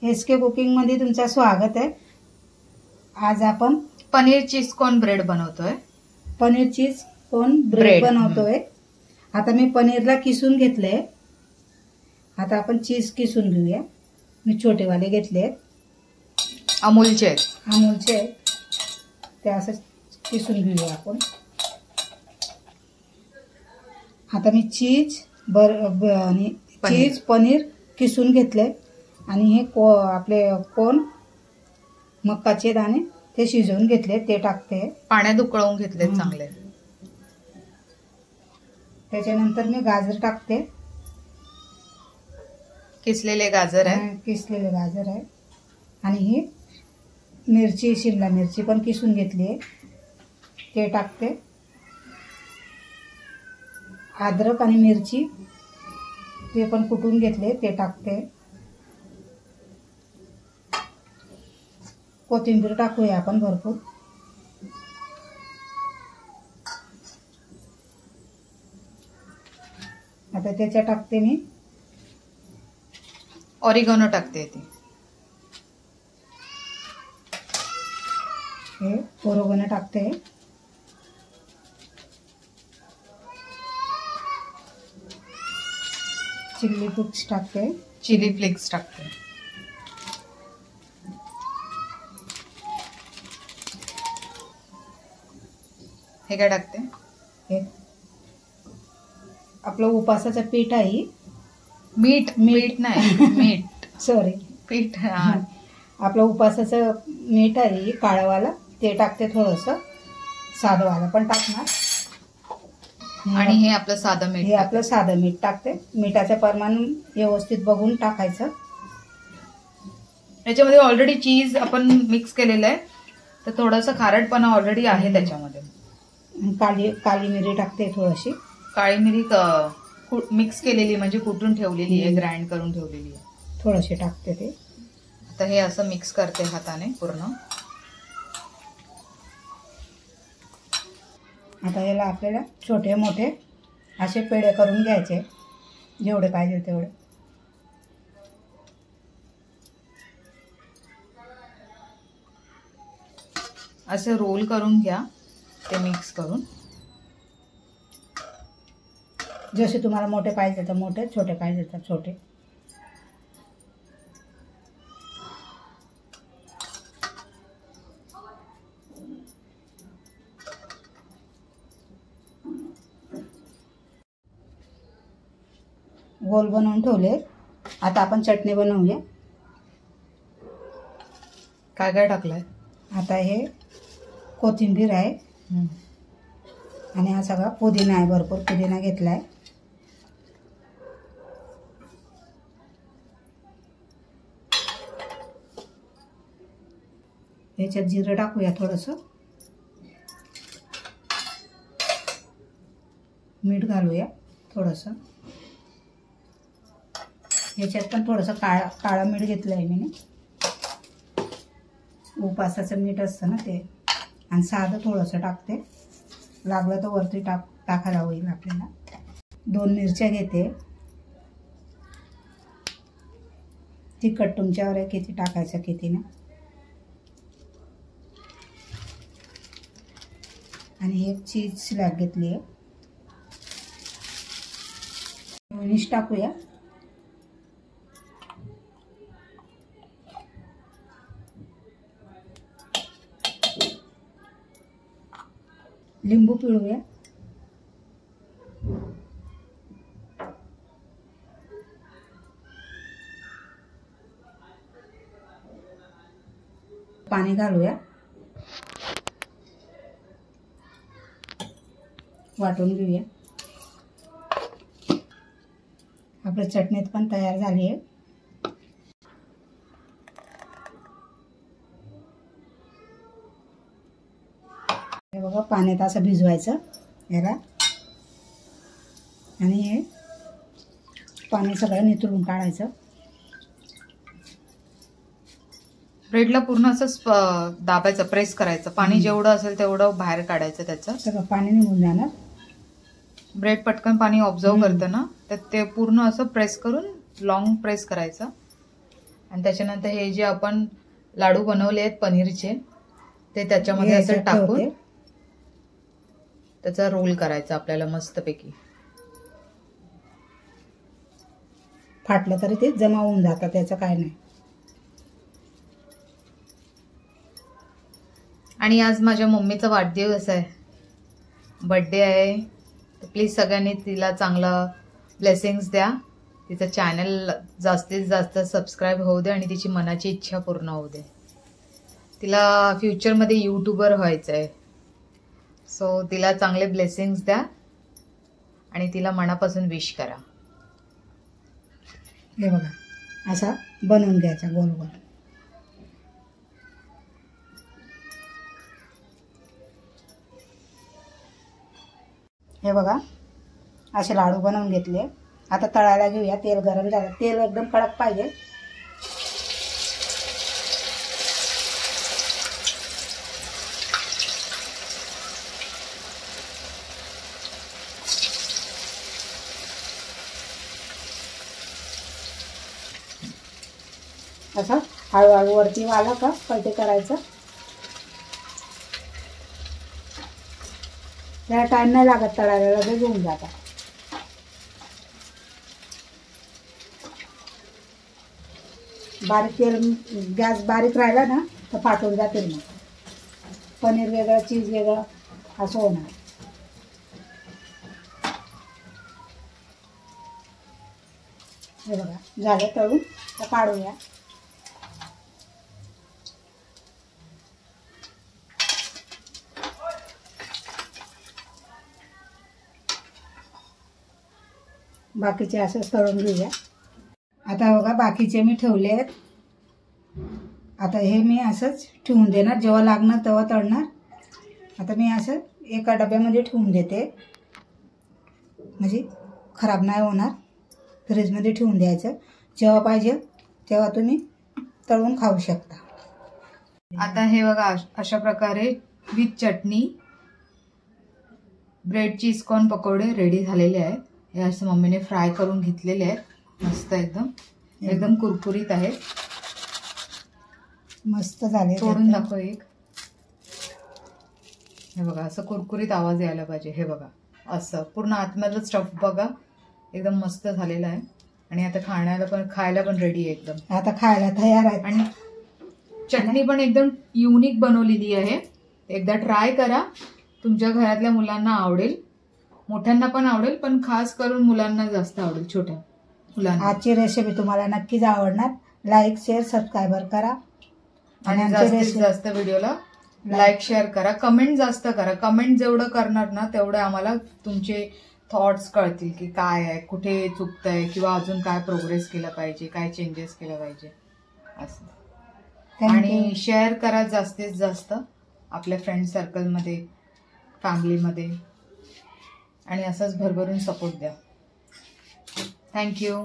SK cooking मध्ये तुमचं स्वागत आहे। आज आपण पनीर चीज कॉर्न ब्रेड बनवतोय। पनीर चीज कॉर्न ब्रेड बनवतोय। आता मी पनीरला किसून घेतले। आता आपण चीज किसून घेऊया। मी छोटे वाले घेतले, अमूलचे ते असं किसून घेऊया आपण। आता मी चीज पनीर किसून घेतले आणि हे आपले कॉर्न मक्काचे दाणे ते शिजवून घेतले, ते टाकते। पाण्यात उकळवून घेतले चांगले। त्याच्यानंतर मी गाजर टाकते, किसलेले गाजर आहे आणि ही मिरची, शिमला मिरची पण किसून घेतली आहे, ते टाकते। अद्रक आणि मिरची ते पण कुटून घेतले, ते टाकते। कोथिंबीर टाकूया आपण भरपूर। आता त्याच्या टाकते मी ऑरिगॅनो टाकते। हे ऑरिगॅनो टाकते। चिली फ्लेक्स टाकते। हे काय टाकते? हे आपलं उपासाचं पीठ आहे। मीठ नाही मीठ सॉरी पीठ। आपलं उपासाचं मीठ आहे काळावाला, ते टाकते। थोडंसं साधंवाला पण टाकणार। आणि हे आपलं साधं मीठ टाकते। मिठाचं प्रमाण व्यवस्थित बघून टाकायचं। याच्यामध्ये ऑलरेडी चीज आपण मिक्स केलेलं आहे, तर थोडंसं खारटपणा ऑलरेडी आहे त्याच्यामध्ये। काली मिरी टाकते, थोडीशी काळी मिरी मिक्स केलेली, म्हणजे कुटून ठेवलेली आहे, ग्राइंड करून ठेवलेली आहे, थोडीशी टाकते ते। आता हे असं मिक्स करते हाताने पूर्ण। आता याला आपल्याला छोटे मोठे असे पेढे करून घ्यायचे, जेवढे पाहिजे तेवढे। असे रोल करून घ्या, ते मिक्स करून। जसे तुम्हाला मोठे पाहिजे तर मोठे, छोटे पाहिजे तर छोटे। गोल बनवून ठेवले। आता आपण चटणी बनवूया। काय काय टाकलंय? आता हे कोथिंबीर आहे आणि हा सगळा पुदिना आहे, भरपूर पुदिना घेतलाय। याच्यात जिरं टाकूया, थोडंसं मीठ घालूया, थोडंसं याच्यात पण थोडंसं काळं मीठ घेतलं आहे मी। उपासाचं मीठ असतं ना ते, आणि साधं थोडंसं टाकते, लागलं तर वरती टाकायला होईल आपल्याला। 2 मिरच्या घेते। तिखट तुमच्यावर आहे किती टाकायचं किती ना। आणि एक चीज स्लॅब घेतली आहे, मेयोनीज टाकूया। लिंबू पिळूया। पाणी घालूया, वाटून घेऊया। आपली चटणी पण तयार झाली आहे। हे बघा, पाण्यात असं भिजवायचं याला, आणि हे पाणी सगळं निथळून काढायचं। ब्रेडला पूर्ण असं दाबायचं, प्रेस करायचं, पाणी जेवढं असेल तेवढं बाहेर काढायचं, त्याचं सगळं पाणी निघून जाणार। ब्रेड पटकन पाणी ऑब्झर्व करतं ना, तर ते पूर्ण असं प्रेस करून लॉंग प्रेस करायचं आणि त्याच्यानंतर हे जे आपण लाडू बनवले आहेत पनीरचे ते त्याच्यामध्ये असं टाकून त्याचा रोल करायचा आपल्याला मस्तपैकी. फाटलं तरी ते जमा होऊन जातं, त्याचं काय नाही. आणि आज माझ्या मम्मीचा वाढदिवस आहे, बर्थडे आहे. तर प्लीज सगळ्यांनी तिला चांगलं ब्लेसिंग्स द्या. तिचं चॅनल जास्तीत जास्त सबस्क्राईब होऊ दे आणि तिची मनाची इच्छा पूर्ण होऊ दे. तिला फ्युचरमध्ये यूट्यूबर व्हायचं आहे. सो तिला चांगले ब्लेसिंग्स द्या आणि तिला मनापासून विश करा. हे बघा असा बनवून घ्यायचा गोल गोल. हे बघा असे लाडू बनवून घेतले. आता तळायला घेऊया. तेल गरम झालं, तेल एकदम कडक पाहिजे. असं हळूहळू वरती आलं का पलटे करायचं. त्याला टाइम नाही लागत तळायला, लगेच होऊन जातात. बारीक तेल, गॅस बारीक राहिला ना तर फाटून जातील. मग पनीर वेगळं चीज वेगळं असं होणार. हे बघा झालं तळून, तर काढूया. बाकीचे असंच तळून घेऊया. आता बघा बाकीचे मी ठेवले आहेत. आता हे मी असंच ठेवून देणार, जेव्हा लागणार तेव्हा तळणार. आता मी असं एका डब्यामध्ये ठेवून देते, म्हणजे खराब नाही होणार. फ्रीजमध्ये ठेवून द्यायचं, जेव्हा पाहिजे तेव्हा तुम्ही तळून खाऊ शकता. आता हे बघा अशा प्रकारे with chutney bread cheese corn पकोडे रेडी झालेले आहेत. हे असं मम्मीने फ्राय करून घेतलेले आहेत. मस्त एकदम कुरकुरीत आहेत. मस्त झाले. तोडून दाखव एक. हे बघा असं कुरकुरीत आवाज यायला पाहिजे. हे बघा असं पूर्ण आतमधलं स्टफ बघा एकदम मस्त झालेला आहे. आणि आता खायला पण रेडी आहे एकदम. आता खायला तयार आहे. आणि चटणी पण एकदम युनिक बनवलेली आहे. एकदा ट्राय करा, तुमच्या घरातल्या मुलांना आवडेल, मोठ्यांना पण आवडेल, पण खास करून मुलांना जास्त आवडेल, छोट्या मुलांना. आजची रेसिपी तुम्हाला नक्कीच आवडणार. लाईक शेअर सबस्क्राईबर करा आणि जास्तीत जास्त व्हिडिओला लाईक शेअर करा. कमेंट जास्त करा. कमेंट जेवढं करणार ना तेवढं आम्हाला तुमचे थॉट्स कळतील की काय आहे, कुठे चुकतंय, किंवा अजून काय प्रोग्रेस केलं पाहिजे, काय चेंजेस केलं पाहिजे असं. आणि शेअर करा जास्तीत जास्त आपल्या फ्रेंड सर्कलमध्ये, फॅमिलीमध्ये, आणि असंच भरभरून सपोर्ट द्या. थँक्यू.